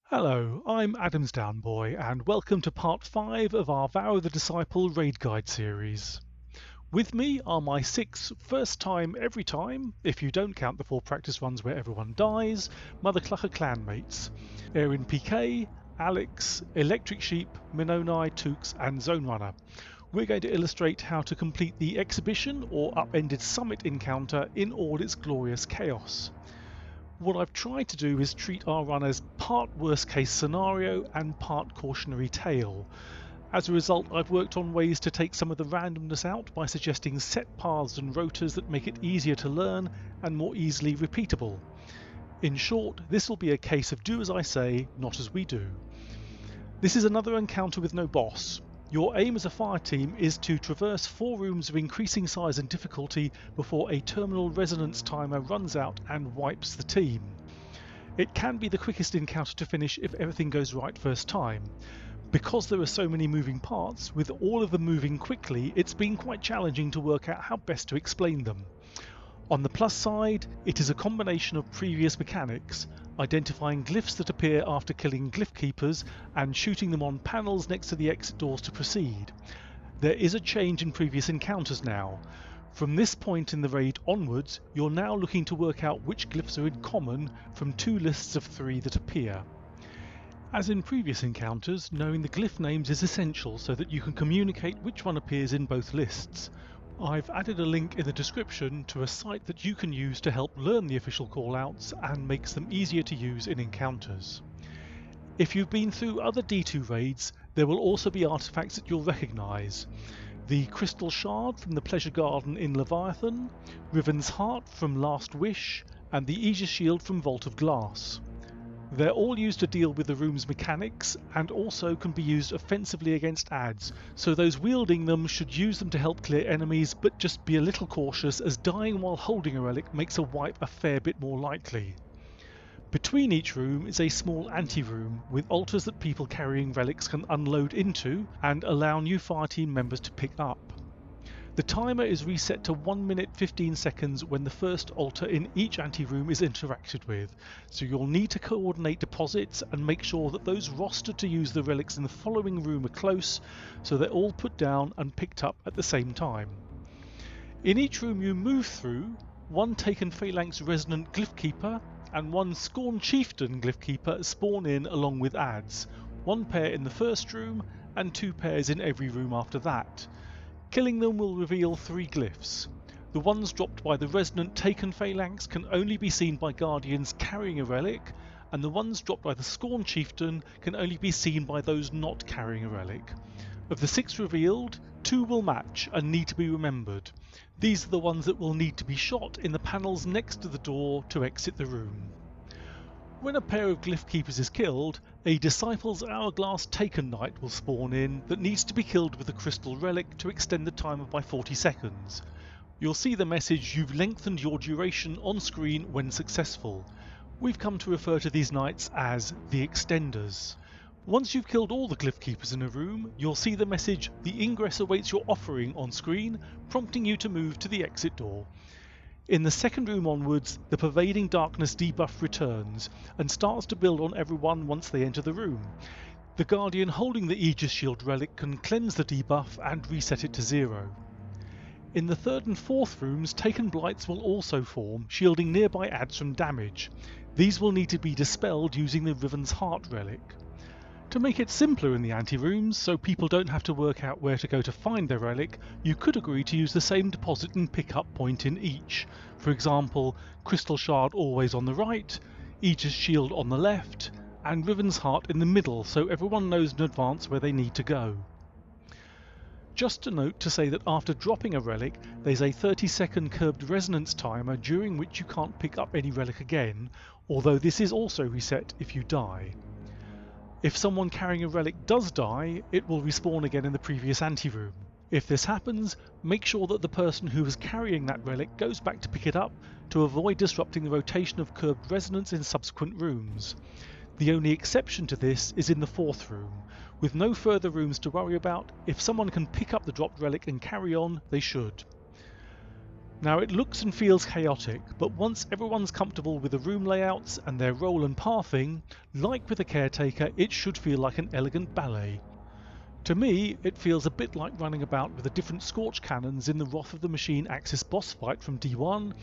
Hello, I'm Adamsdownboy, and welcome to part 5 of our Vow of the Disciple raid guide series. With me are my 6 first time every time, if you don't count the 4 practice runs where everyone dies, Muthacluckers Clan mates. Erin PK, Alex, Electric Sheep, Minoni, Tooks and Zone Runner. We're going to illustrate how to complete the exhibition or upended summit encounter in all its glorious chaos. What I've tried to do is treat our run as part worst case scenario and part cautionary tale. As a result, I've worked on ways to take some of the randomness out by suggesting set paths and rotas that make it easier to learn and more easily repeatable. In short, this will be a case of do as I say, not as we do. This is another encounter with no boss. Your aim as a fire team is to traverse 4 rooms of increasing size and difficulty before a terminal resonance timer runs out and wipes the team. It can be the quickest encounter to finish if everything goes right first time. Because there are so many moving parts, with all of them moving quickly, it's been quite challenging to work out how best to explain them. On the plus side, it is a combination of previous mechanics, identifying glyphs that appear after killing glyph keepers and shooting them on panels next to the exit doors to proceed. There is a change in previous encounters now. From this point in the raid onwards, you're now looking to work out which glyphs are in common from 2 lists of 3 that appear. As in previous encounters, knowing the glyph names is essential so that you can communicate which one appears in both lists. I've added a link in the description to a site that you can use to help learn the official callouts and makes them easier to use in encounters. If you've been through other D2 raids, there will also be artifacts that you'll recognise. The Crystal Shard from the Pleasure Garden in Leviathan, Riven's Heart from Last Wish, and the Aegis Shield from Vault of Glass. They're all used to deal with the room's mechanics and also can be used offensively against adds, so those wielding them should use them to help clear enemies, but just be a little cautious as dying while holding a relic makes a wipe a fair bit more likely. Between each room is a small anteroom with altars that people carrying relics can unload into and allow new fireteam members to pick up. The timer is reset to 1 minute 15 seconds when the first altar in each anteroom is interacted with, so you'll need to coordinate deposits and make sure that those rostered to use the relics in the following room are close, so they're all put down and picked up at the same time. In each room you move through, 1 Taken Phalanx Resonant Glyphkeeper and 1 Scorn Chieftain Glyphkeeper spawn in along with adds, 1 pair in the first room and 2 pairs in every room after that. Killing them will reveal 3 glyphs. The ones dropped by the Resonant Taken Phalanx can only be seen by Guardians carrying a relic, and the ones dropped by the Scorn Chieftain can only be seen by those not carrying a relic. Of the 6 revealed, 2 will match and need to be remembered. These are the ones that will need to be shot in the panels next to the door to exit the room. When a pair of Glyph Keepers is killed, a Disciple's Hourglass Taken Knight will spawn in that needs to be killed with a Crystal Relic to extend the timer by 40 seconds. You'll see the message "You've lengthened your duration" on screen when successful. We've come to refer to these knights as the Extenders. Once you've killed all the Glyph Keepers in a room, you'll see the message "The ingress awaits your offering" on screen, prompting you to move to the exit door. In the second room onwards, the Pervading Darkness debuff returns and starts to build on everyone once they enter the room. The Guardian holding the Aegis Shield relic can cleanse the debuff and reset it to 0. In the third and fourth rooms, Taken Blights will also form, shielding nearby adds from damage. These will need to be dispelled using the Riven's Heart relic. To make it simpler in the anterooms, so people don't have to work out where to go to find their relic, you could agree to use the same deposit and pickup point in each. For example, Crystal Shard always on the right, Aegis Shield on the left, and Riven's Heart in the middle, so everyone knows in advance where they need to go. Just a note to say that after dropping a relic, there's a 30-second curbed resonance timer during which you can't pick up any relic again, although this is also reset if you die. If someone carrying a relic does die, it will respawn again in the previous anteroom. If this happens, make sure that the person who was carrying that relic goes back to pick it up to avoid disrupting the rotation of curbed resonance in subsequent rooms. The only exception to this is in the fourth room. With no further rooms to worry about, if someone can pick up the dropped relic and carry on, they should. Now it looks and feels chaotic, but once everyone's comfortable with the room layouts and their role and pathing, like with a caretaker, it should feel like an elegant ballet. To me, it feels a bit like running about with the different Scorch cannons in the Wrath of the Machine Axis boss fight from D1,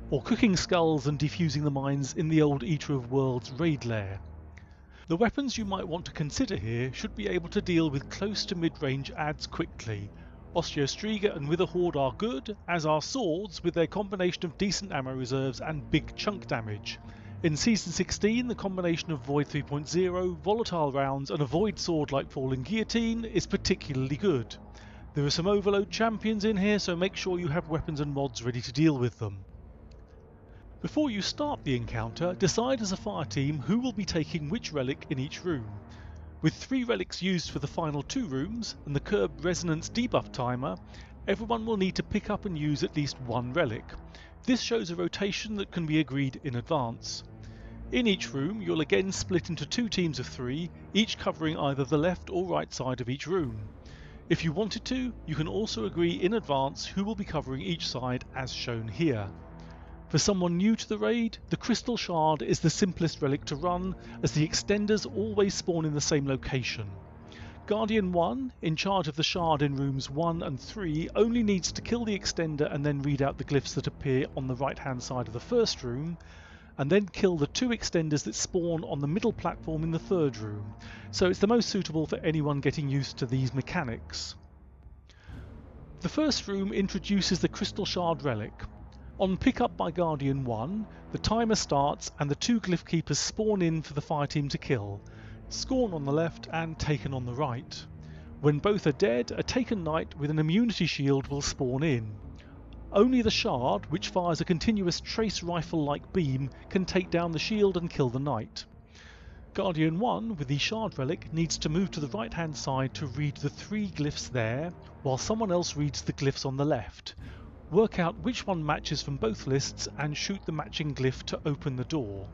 or cooking skulls and defusing the mines in the old Eater of Worlds raid lair. The weapons you might want to consider here should be able to deal with close to mid-range adds quickly. Ostiostriga and Witherhoard are good, as are swords with their combination of decent ammo reserves and big chunk damage. In Season 16, the combination of Void 3.0, volatile rounds and a Void sword like Falling Guillotine is particularly good. There are some overload champions in here, so make sure you have weapons and mods ready to deal with them. Before you start the encounter, decide as a fire team who will be taking which relic in each room. With 3 relics used for the final 2 rooms and the curbed resonance debuff timer, everyone will need to pick up and use at least 1 relic. This shows a rotation that can be agreed in advance. In each room, you'll again split into 2 teams of 3, each covering either the left or right side of each room. If you wanted to, you can also agree in advance who will be covering each side as shown here. For someone new to the raid, the Crystal Shard is the simplest relic to run, as the extenders always spawn in the same location. Guardian 1, in charge of the shard in rooms 1 and 3, only needs to kill the extender and then read out the glyphs that appear on the right hand side of the first room, and then kill the 2 extenders that spawn on the middle platform in the third room, so it's the most suitable for anyone getting used to these mechanics. The first room introduces the Crystal Shard relic. On pickup by Guardian 1, the timer starts and the 2 Glyph Keepers spawn in for the fire team to kill, Scorn on the left and Taken on the right. When both are dead, a Taken Knight with an immunity shield will spawn in. Only the Shard, which fires a continuous trace rifle-like beam, can take down the shield and kill the Knight. Guardian 1 with the Shard relic needs to move to the right hand side to read the 3 glyphs there, while someone else reads the glyphs on the left. Work out which one matches from both lists and shoot the matching glyph to open the door.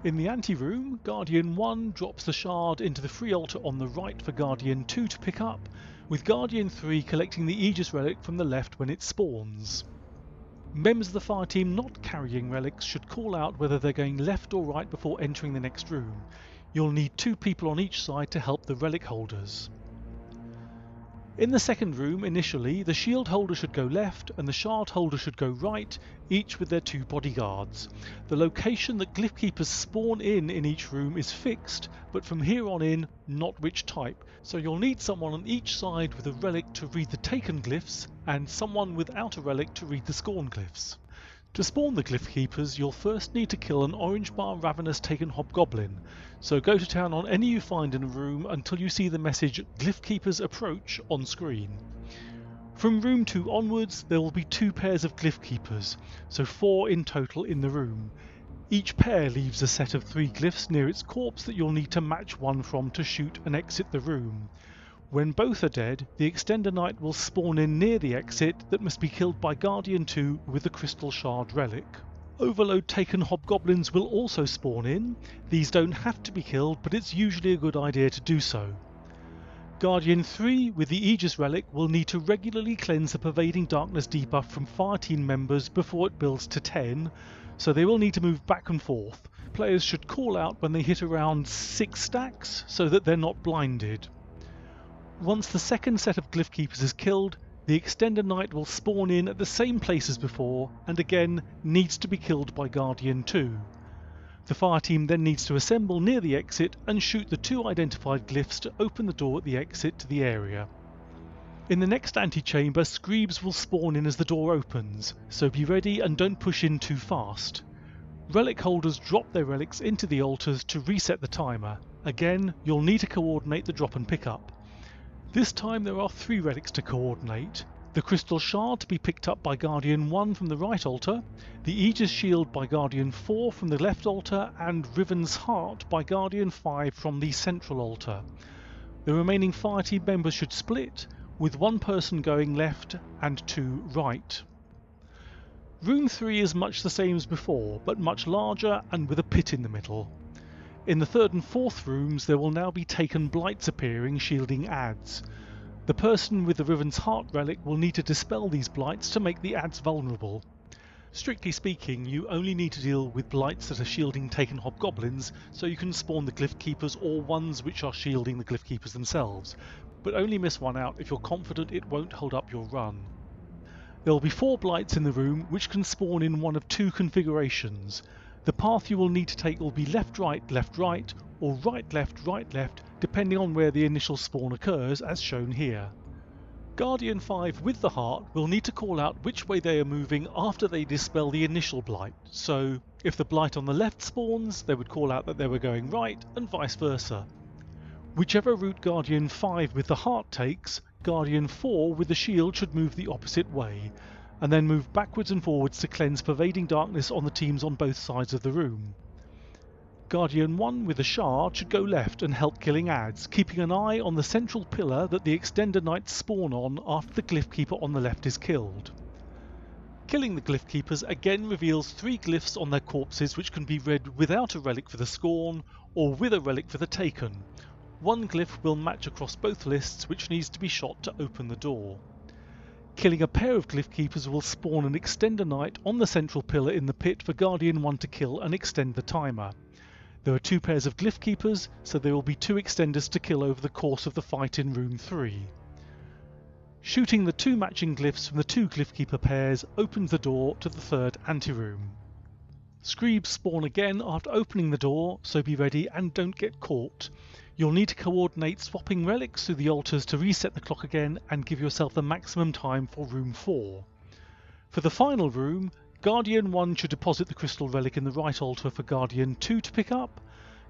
In the Anteroom, Guardian 1 drops the Shard into the free altar on the right for Guardian 2 to pick up, with Guardian 3 collecting the Aegis relic from the left when it spawns. Members of the fire team not carrying relics should call out whether they're going left or right before entering the next room. You'll need 2 people on each side to help the relic holders. In the second room, initially, the shield holder should go left and the shard holder should go right, each with their 2 bodyguards. The location that Glyph Keepers spawn in each room is fixed, but from here on in, not which type, so you'll need someone on each side with a relic to read the taken glyphs, and someone without a relic to read the scorn glyphs. To spawn the Glyph Keepers, you'll first need to kill an orange bar ravenous Taken Hobgoblin, so go to town on any you find in a room until you see the message Glyph Keepers approach on screen. From room 2 onwards, there will be 2 pairs of Glyph Keepers, so 4 in total in the room. Each pair leaves a set of 3 glyphs near its corpse that you'll need to match one from to shoot and exit the room. When both are dead, the Extender Knight will spawn in near the exit that must be killed by Guardian 2 with the Crystal Shard relic. Overload Taken Hobgoblins will also spawn in. These don't have to be killed, but it's usually a good idea to do so. Guardian 3 with the Aegis relic will need to regularly cleanse the Pervading Darkness debuff from Fireteam members before it builds to 10, so they will need to move back and forth. Players should call out when they hit around 6 stacks so that they're not blinded. Once the second set of Glyph Keepers is killed, the Extender Knight will spawn in at the same place as before and again needs to be killed by Guardian 2. The fire team then needs to assemble near the exit and shoot the 2 identified glyphs to open the door at the exit to the area. In the next antechamber, Screebs will spawn in as the door opens, so be ready and don't push in too fast. Relic holders drop their relics into the altars to reset the timer. Again, you'll need to coordinate the drop and pickup. This time there are 3 relics to coordinate. The Crystal Shard to be picked up by Guardian 1 from the right altar, the Aegis Shield by Guardian 4 from the left altar, and Riven's Heart by Guardian 5 from the central altar. The remaining fireteam members should split, with 1 person going left and 2 right. Room 3 is much the same as before, but much larger and with a pit in the middle. In the third and fourth rooms there will now be Taken Blights appearing, shielding adds. The person with the Riven's Heart relic will need to dispel these blights to make the ads vulnerable. Strictly speaking, you only need to deal with blights that are shielding taken hobgoblins, so you can spawn the glyph keepers or ones which are shielding the glyph keepers themselves, but only miss one out if you're confident it won't hold up your run. There will be 4 blights in the room which can spawn in one of 2 configurations. The path you will need to take will be left right, or right left, depending on where the initial spawn occurs, as shown here. Guardian 5 with the heart will need to call out which way they are moving after they dispel the initial blight, so if the blight on the left spawns, they would call out that they were going right, and vice versa. Whichever route Guardian 5 with the heart takes, Guardian 4 with the shield should move the opposite way, and then move backwards and forwards to cleanse pervading darkness on the teams on both sides of the room. Guardian 1 with a shard should go left and help killing ads, keeping an eye on the central pillar that the Extender Knights spawn on after the Glyph Keeper on the left is killed. Killing the Glyph Keepers again reveals 3 glyphs on their corpses which can be read without a relic for the Scorn or with a relic for the Taken. One glyph will match across both lists which needs to be shot to open the door. Killing a pair of Glyph Keepers will spawn an Extender Knight on the central pillar in the pit for Guardian 1 to kill and extend the timer. There are 2 pairs of Glyph Keepers, so there will be 2 extenders to kill over the course of the fight in room 3. Shooting the 2 matching glyphs from the 2 Glyph Keeper pairs opens the door to the 3rd anteroom. Screebs spawn again after opening the door, so be ready and don't get caught. You'll need to coordinate swapping relics through the altars to reset the clock again and give yourself the maximum time for room 4. For the final room, Guardian 1 should deposit the crystal relic in the right altar for Guardian 2 to pick up.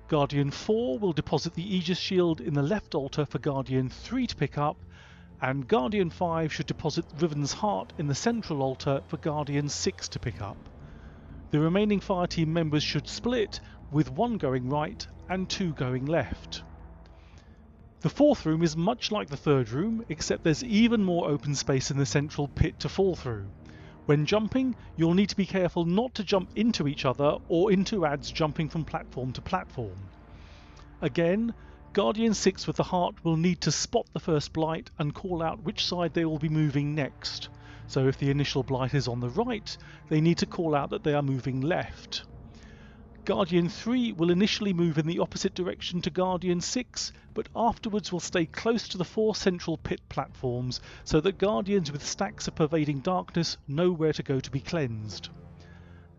Guardian 4 will deposit the Aegis shield in the left altar for Guardian 3 to pick up, and Guardian 5 should deposit Riven's Heart in the central altar for Guardian 6 to pick up. The remaining Fireteam members should split, with 1 going right and 2 going left. The 4th room is much like the 3rd room, except there's even more open space in the central pit to fall through. When jumping, you'll need to be careful not to jump into each other or into ads jumping from platform to platform. Again, Guardian 6 with the heart will need to spot the first blight and call out which side they will be moving next. So if the initial blight is on the right, they need to call out that they are moving left. Guardian 3 will initially move in the opposite direction to Guardian 6, but afterwards will stay close to the 4 central pit platforms so that Guardians with stacks of pervading darkness know where to go to be cleansed.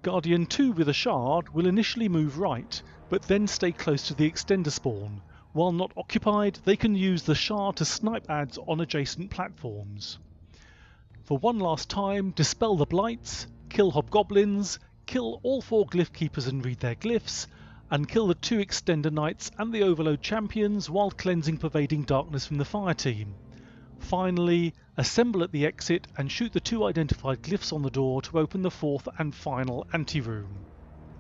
Guardian 2 with a shard will initially move right, but then stay close to the extender spawn. While not occupied, they can use the shard to snipe ads on adjacent platforms. For one last time, dispel the blights, kill hobgoblins, kill all 4 Glyph Keepers and read their glyphs, and kill the 2 Extender Knights and the Overload Champions while cleansing pervading darkness from the Fireteam. Finally, assemble at the exit and shoot the 2 identified glyphs on the door to open the 4th and final anteroom.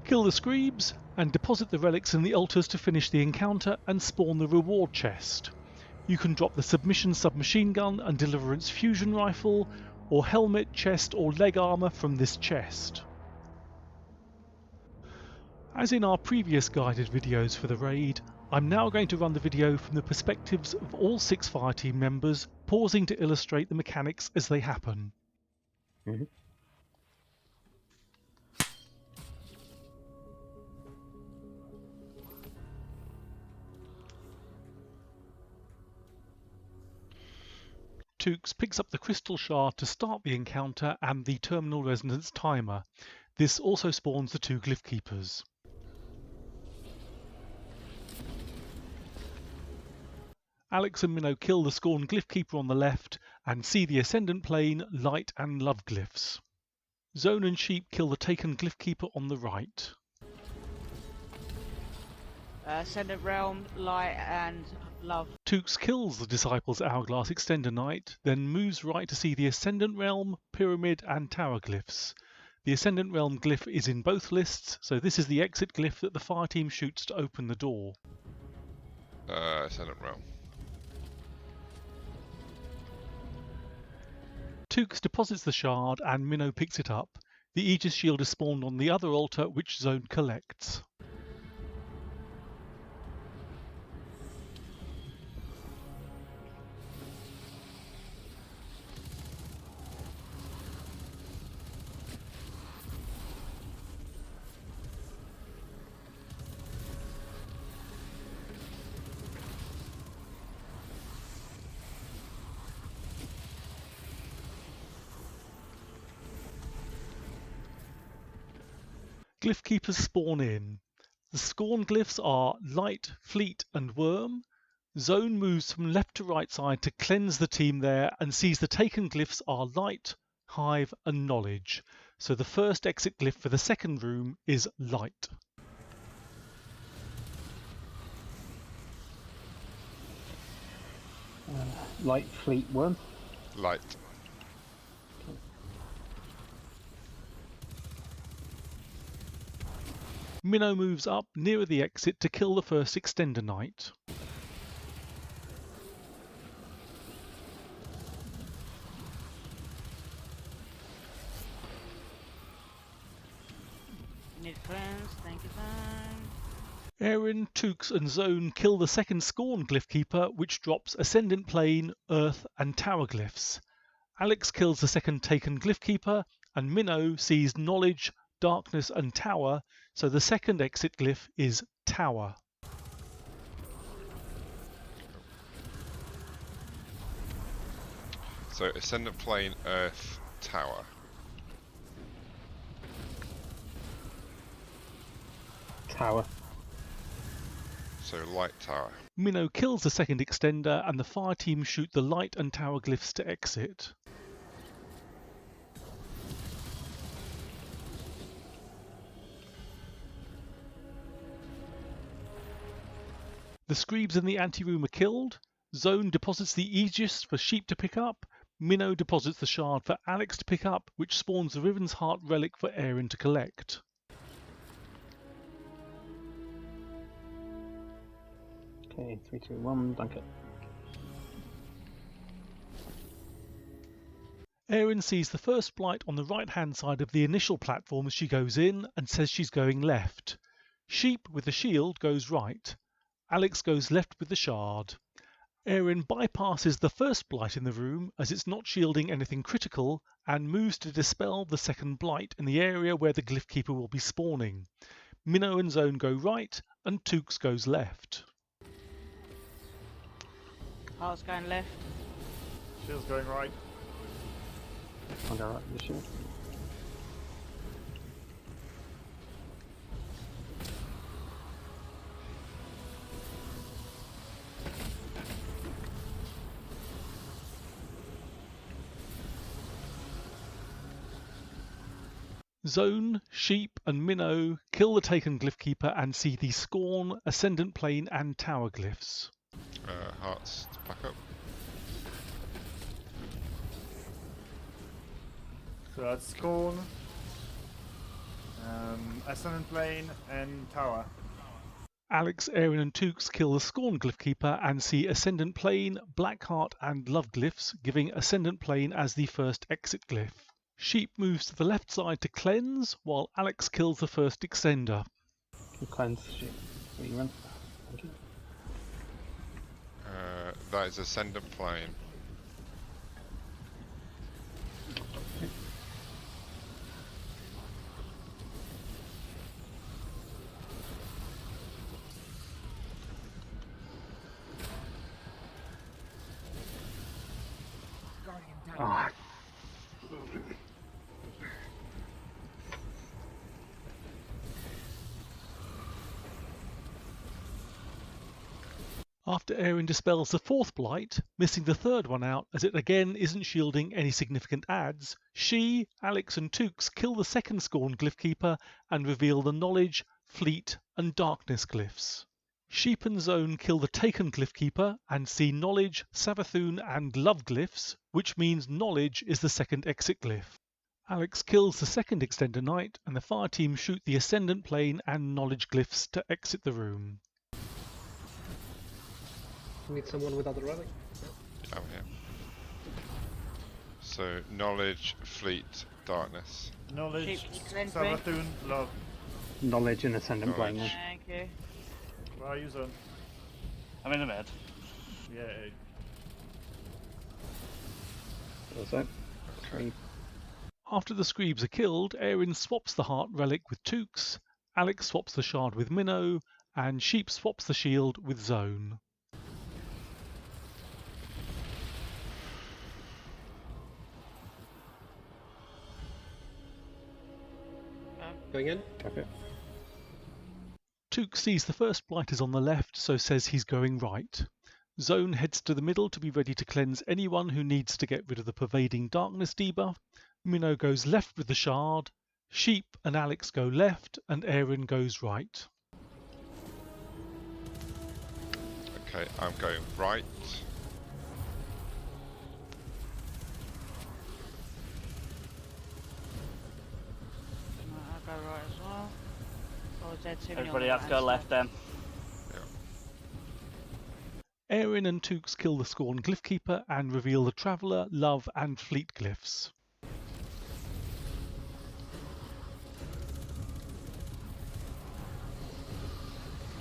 Kill the Screebs and deposit the relics in the altars to finish the encounter and spawn the reward chest. You can drop the Submission submachine gun and Deliverance fusion rifle, or helmet, chest or leg armour from this chest. As in our previous guided videos for the raid, I'm now going to run the video from the perspectives of all 6 Fireteam members, pausing to illustrate the mechanics as they happen. Tukes picks up the crystal shard to start the encounter and the terminal resonance timer. This also spawns the 2 Glyph Keepers. Alex and Minnow kill the Scorn Glyph Keeper on the left and see the Ascendant Plane, Light and Love glyphs. Zone and Sheep kill the taken Glyph Keeper on the right. Ascendant Realm, Light and Love. Tukes kills the Disciples Hourglass Extender Knight, then moves right to see the Ascendant Realm, Pyramid and Tower glyphs. The Ascendant Realm glyph is in both lists, so this is the exit glyph that the Fireteam shoots to open the door. Ascendant Realm. Tukes deposits the shard and Minnow picks it up. The Aegis shield is spawned on the other altar, which Zone collects. Glyph keepers spawn in. The Scorn glyphs are Light, Fleet and Worm. Zone moves from left to right side to cleanse the team there and sees the taken glyphs are Light, Hive and Knowledge. So the first exit glyph for the second room is Light. Light, Fleet, Worm. Light. Minnow moves up nearer the exit to kill the first Extender Knight. Need cleanse, thank you, fine. Erin, Tooks and Zone kill the second Scorn Glyph Keeper, which drops Ascendant Plane, Earth and Tower Glyphs. Alex kills the second taken Glyph Keeper, and Minnow sees Knowledge, Darkness and Tower, so the second exit glyph is Tower. So Ascendant Plane, Earth, Tower. Tower. So Light Tower. Minnow kills the second Extender, and the Fireteam shoot the Light and Tower glyphs to exit. The Screebs in the Anteroom are killed. Zone deposits the Aegis for Sheep to pick up. Minnow deposits the Shard for Alex to pick up, which spawns the Riven's Heart relic for Erin to collect. Okay, 3, 2, 1, dunk it. Erin sees the first Blight on the right-hand side of the initial platform as she goes in and says she's going left. Sheep with the shield goes right. Alex goes left with the Shard. Erin bypasses the first Blight in the room as it's not shielding anything critical and moves to dispel the second Blight in the area where the Glyph Keeper will be spawning. Minnow and Zone go right and Tooks goes left. Heart's going left. Shield's going right. I'll go right with the shield. Zone, Sheep and Minnow kill the taken Glyph Keeper and see the Scorn, Ascendant Plane and Tower glyphs. Hearts to pack up. So that's Scorn, Ascendant Plane, and Tower. Alex, Erin and Tooks kill the Scorn Glyph Keeper and see Ascendant Plane, Blackheart and Love glyphs, giving Ascendant Plane as the first exit glyph. Sheep moves to the left side to cleanse, while Alex kills the first Extender. You cleanse the sheep. What you run? Thank you. That is Ascendant Plane. Ah, After Erin dispels the fourth Blight, missing the third one out as it again isn't shielding any significant adds, she, Alex and Tooks kill the second Scorn Glyph Keeper and reveal the Knowledge, Fleet and Darkness glyphs. Sheep and Zone kill the taken Glyph Keeper and see Knowledge, Savathun and Love glyphs, which means Knowledge is the second exit glyph. Alex kills the second Extender Knight and the Fireteam shoot the Ascendant Plane and Knowledge glyphs to exit the room. Need someone with other relic? I'm here. So Knowledge, Fleet, Darkness. Knowledge, Sheep, cleanse me. Savathun, Love. knowledge and Ascendant Plane. Knowledge. Thank you. Where are you, Zone? I'm in the med. Yeah. That's it. 3. After the Screebs are killed, Erin swaps the Heart relic with Tooks, Alex swaps the Shard with Minnow, and Sheep swaps the Shield with Zone. Going in? Okay. Took sees the first blight is on the left, so says he's going right. Zone heads to the middle to be ready to cleanse anyone who needs to get rid of the pervading darkness debuff. Minnow goes left with the shard. Sheep and Alex go left, and Aaron goes right. Okay, I'm going right. I'll go right as well. Or is there too many on Everybody the has to go right-hand left then. Aaron and Tooks kill the Scorn Glyphkeeper and reveal the Traveller, Love and Fleet glyphs.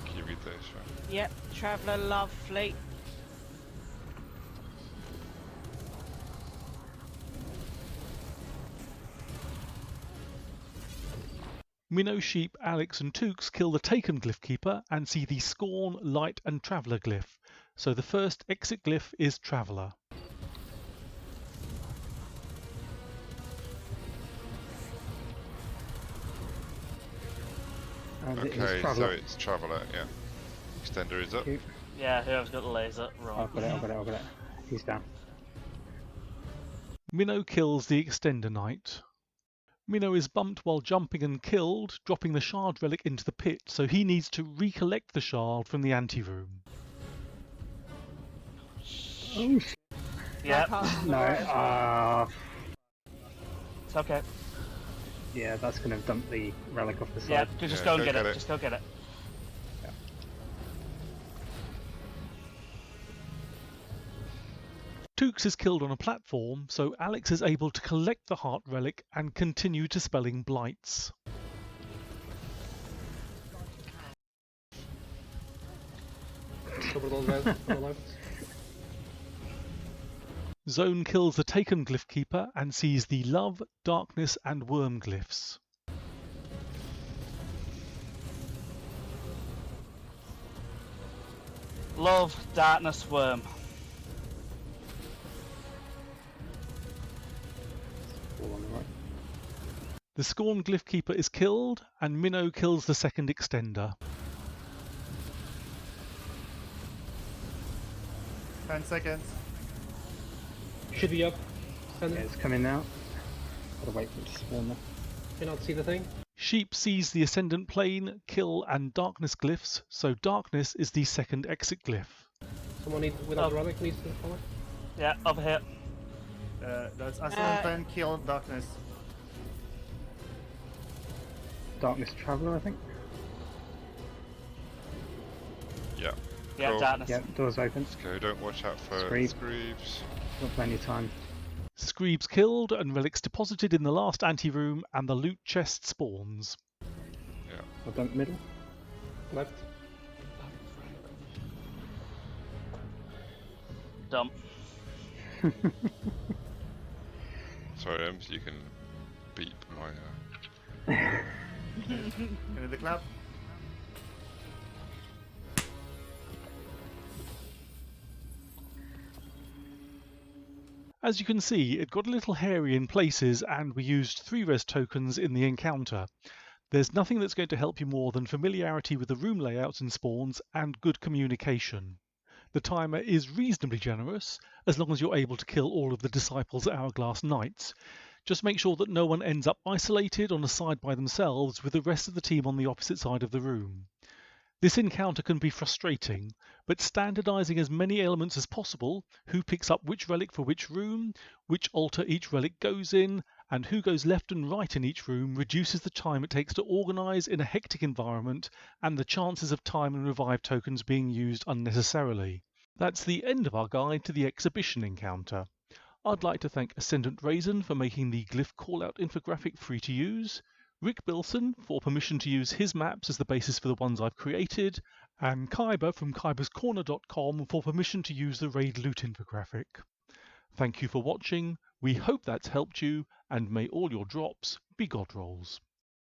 Can you read those, right? side? Yep, Traveller, Love, Fleet. Minnow, Sheep, Alex and Tooks kill the Taken Glyphkeeper and see the Scorn, Light and Traveller glyph. So the first exit glyph is Traveller. Okay, so it's Traveller, yeah. Extender is up. Yeah, whoever's got the laser, wrong. I've got it, I've got it, I've got it. He's down. Minnow kills the Extender Knight. Minnow is bumped while jumping and killed, dropping the shard relic into the pit, so he needs to recollect the shard from the anteroom. Oh, Yeah, no, it's okay. yeah, that's going to dump the relic off the Yeah, side. just Yeah, go and go get get it. it. Just go get it. Tooks is killed on a platform, so Alex is able to collect the heart relic and continue dispelling blights. Cover all guys. All out. Zone kills the Taken Glyphkeeper and sees the Love, Darkness and Worm glyphs. Love, darkness, worm. All on the right. The Scorn Glyphkeeper is killed and Minnow kills the second extender. 10 seconds. Should be up. Yeah, Standard. it's coming now. Gotta wait for it to spawn there. Cannot see the thing. Sheep sees the Ascendant Plane, Kill and Darkness glyphs, so Darkness is the second exit glyph. Someone without relic needs to follow. Yeah, over here. That's Ascendant Plane, Kill, Darkness. Darkness Traveller, I think. Yeah. Yeah, Cool. darkness. Yeah, door's open. Let's go, don't watch out for Screeb. Screeves. Got plenty of time. Screeb's killed and relics deposited in the last anteroom and the loot chest spawns. I'll dump middle. Left. Dump. Sorry, Ems, you can beep my... Can you do the clap? As you can see, it got a little hairy in places and we used 3 res tokens in the encounter. There's nothing that's going to help you more than familiarity with the room layouts and spawns and good communication. The timer is reasonably generous, as long as you're able to kill all of the Disciples' Hourglass Knights. Just make sure that no one ends up isolated on a side by themselves with the rest of the team on the opposite side of the room. This encounter can be frustrating, but standardising as many elements as possible, who picks up which relic for which room, which altar each relic goes in, and who goes left and right in each room reduces the time it takes to organise in a hectic environment and the chances of time and revive tokens being used unnecessarily. That's the end of our guide to the exhibition encounter. I'd like to thank Ascendant Raisin for making the glyph callout infographic free to use, Rick Bilson for permission to use his maps as the basis for the ones I've created, and Kyber from kyberscorner.com for permission to use the raid loot infographic. Thank you for watching, we hope that's helped you, and may all your drops be god rolls.